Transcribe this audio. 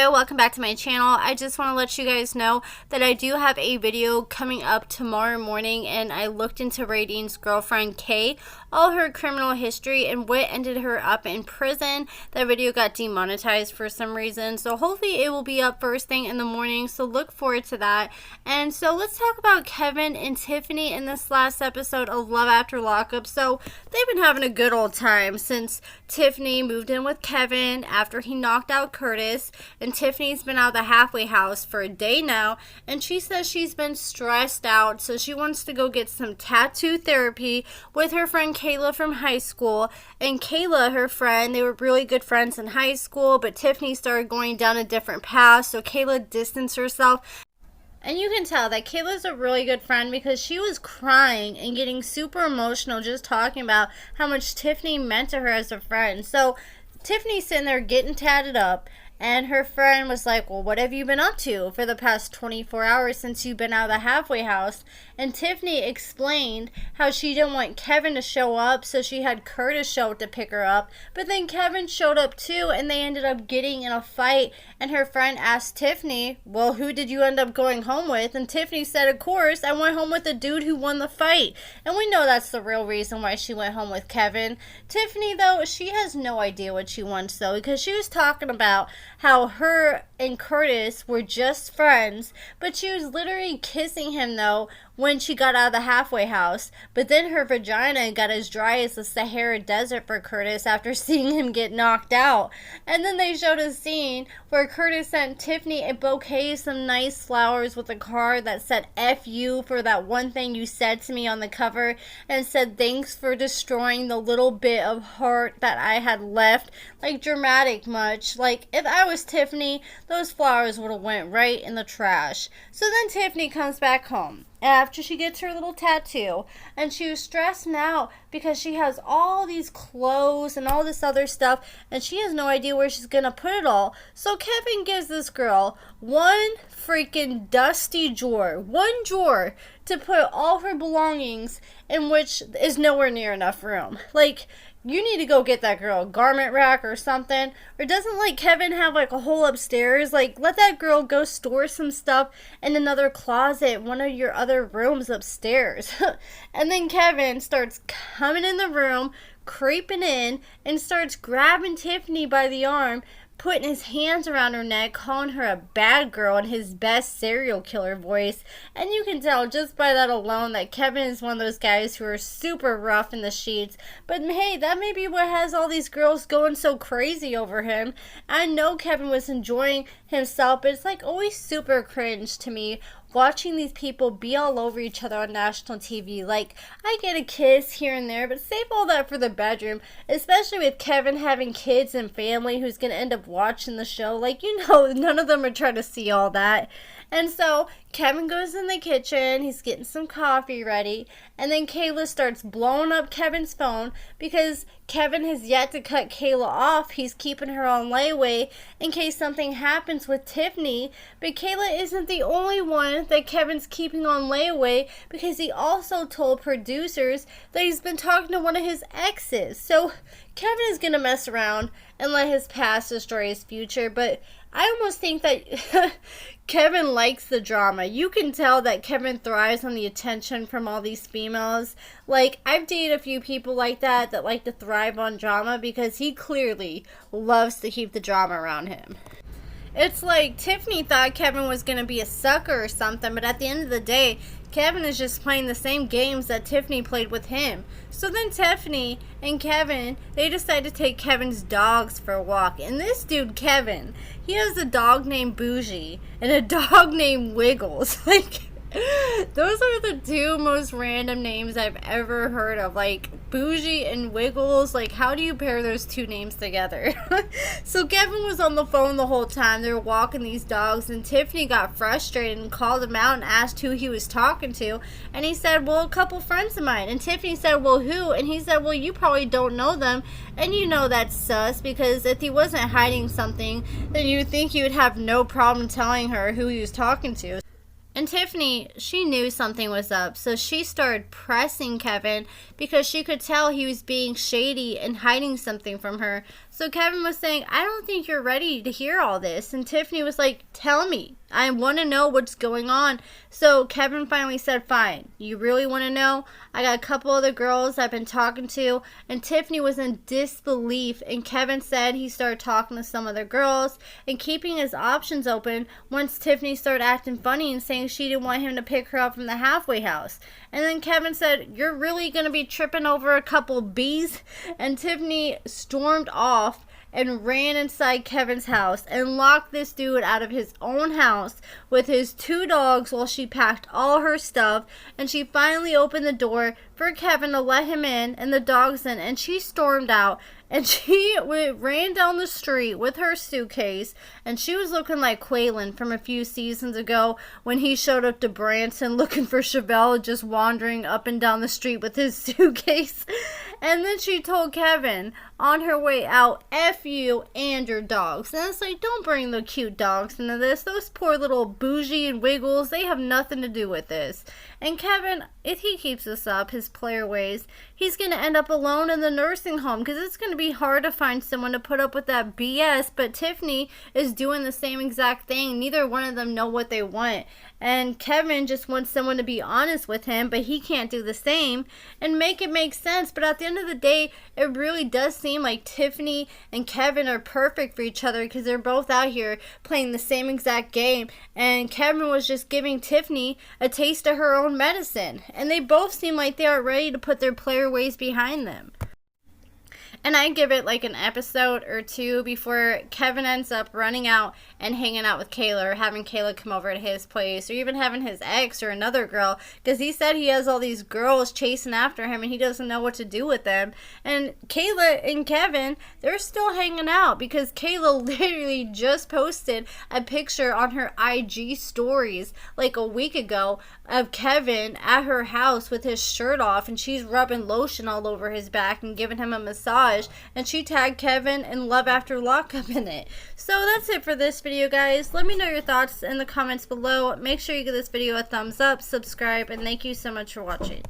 Hello, welcome back to my channel. I just want to let you guys know that I do have a video coming up tomorrow morning, and I looked into Radine's girlfriend Kay, all her criminal history and what ended her up in prison. That video got demonetized for some reason, so hopefully it will be up first thing in the morning, so look forward to that. And so let's talk about Kevin and Tiffany in this last episode of Love After Lockup. So they've been having a good old time since Tiffany moved in with Kevin after he knocked out Curtis. And Tiffany's been out of the halfway house for a day now, and she says she's been stressed out, so she wants to go get some tattoo therapy with her friend Kayla from high school. And Kayla, her friend, they were really good friends in high school, but Tiffany started going down a different path, so Kayla distanced herself. And you can tell that Kayla's a really good friend because she was crying and getting super emotional just talking about how much Tiffany meant to her as a friend. So Tiffany's sitting there getting tatted up, and her friend was like, well, what have you been up to for the past 24 hours since you've been out of the halfway house? And Tiffany explained how she didn't want Kevin to show up, so she had Curtis show up to pick her up. But then Kevin showed up too, and they ended up getting in a fight. And her friend asked Tiffany, well, who did you end up going home with? And Tiffany said, of course, I went home with the dude who won the fight. And we know that's the real reason why she went home with Kevin. Tiffany, though, she has no idea what she wants, though, because she was talking about how her and Curtis were just friends, but she was literally kissing him, though, when she got out of the halfway house. But then her vagina got as dry as the Sahara Desert for Curtis after seeing him get knocked out. And then they showed a scene where Curtis sent Tiffany a bouquet of some nice flowers with a card that said F you for that one thing you said to me on the cover, and said thanks for destroying the little bit of heart that I had left. Like, dramatic much. Like, if I was Tiffany, those flowers would have went right in the trash. So then Tiffany comes back home after she gets her little tattoo, and she was stressed out because she has all these clothes and all this other stuff, and she has no idea where she's gonna put it all. So Kevin gives this girl one freaking dusty drawer, one drawer to put all her belongings in, which is nowhere near enough room. Like, you need to go get that girl a garment rack or something. Or doesn't, like, Kevin have, like, a whole upstairs? Like, let that girl go store some stuff in another closet, one of your other rooms upstairs. And then Kevin starts coming in the room, creeping in, and starts grabbing Tiffany by the arm, putting his hands around her neck, calling her a bad girl in his best serial killer voice. And you can tell just by that alone that Kevin is one of those guys who are super rough in the sheets. But hey, that may be what has all these girls going so crazy over him. I know Kevin was enjoying himself, but it's like always super cringe to me watching these people be all over each other on national TV. Like, I get a kiss here and there, but save all that for the bedroom, especially with Kevin having kids and family who's going to end up watching the show. Like, you know, none of them are trying to see all that. And so Kevin goes in the kitchen, he's getting some coffee ready, and then Kayla starts blowing up Kevin's phone because Kevin has yet to cut Kayla off. He's keeping her on layaway in case something happens with Tiffany. But Kayla isn't the only one that Kevin's keeping on layaway, because he also told producers that he's been talking to one of his exes. So Kevin is going to mess around and let his past destroy his future. But I almost think that Kevin likes the drama. You can tell that Kevin thrives on the attention from all these females. Like, I've dated a few people like that like to thrive on drama, because he clearly loves to keep the drama around him. It's like Tiffany thought Kevin was going to be a sucker or something, but at the end of the day, Kevin is just playing the same games that Tiffany played with him. So then Tiffany and Kevin, they decide to take Kevin's dogs for a walk. And this dude, Kevin, he has a dog named Bougie and a dog named Wiggles. Like, those are the two most random names I've ever heard of. Like, Bougie and Wiggles. Like, how do you pair those two names together? So Kevin was on the phone the whole time they were walking these dogs, and Tiffany got frustrated and called him out and asked who he was talking to. And he said, well, a couple friends of mine. And Tiffany said, well, who? And he said, well, you probably don't know them. And you know that's sus, because if he wasn't hiding something, then you would think he would have no problem telling her who he was talking to. And Tiffany, she knew something was up, so she started pressing Kevin because she could tell he was being shady and hiding something from her. So Kevin was saying, I don't think you're ready to hear all this. And Tiffany was like, tell me. I want to know what's going on. So Kevin finally said, fine. You really want to know? I got a couple other girls I've been talking to. And Tiffany was in disbelief. And Kevin said he started talking to some other girls and keeping his options open once Tiffany started acting funny and saying she didn't want him to pick her up from the halfway house. And then Kevin said, you're really going to be tripping over a couple bees? And Tiffany stormed off and ran inside Kevin's house and locked this dude out of his own house with his 2 dogs while she packed all her stuff. And she finally opened the door for Kevin to let him in and the dogs in, and she stormed out. And she ran down the street with her suitcase, and she was looking like Quaylen from a few seasons ago when he showed up to Branson looking for Chevelle, just wandering up and down the street with his suitcase. And then she told Kevin on her way out, F you and your dogs. And it's like, don't bring the cute dogs into this. Those poor little Bougie and Wiggles, they have nothing to do with this. And Kevin, if he keeps this up, his player ways, he's going to end up alone in the nursing home because it's going to be hard to find someone to put up with that BS. But Tiffany is doing the same exact thing. Neither one of them know what they want. And Kevin just wants someone to be honest with him, but he can't do the same and make it make sense. But at the end of the day, it really does seem like Tiffany and Kevin are perfect for each other because they're both out here playing the same exact game. And Kevin was just giving Tiffany a taste of her own medicine. And they both seem like they are ready to put their player ways behind them. And I give it like an episode or 2 before Kevin ends up running out and hanging out with Kayla, or having Kayla come over to his place, or even having his ex or another girl, because he said he has all these girls chasing after him and he doesn't know what to do with them. And Kayla and Kevin, they're still hanging out because Kayla literally just posted a picture on her IG stories like a week ago of Kevin at her house with his shirt off, and she's rubbing lotion all over his back and giving him a massage, and she tagged Kevin in Love After Lockup in it. So that's it for this video, guys. Let me know your thoughts in the comments below. Make sure you give this video a thumbs up, subscribe, and thank you so much for watching.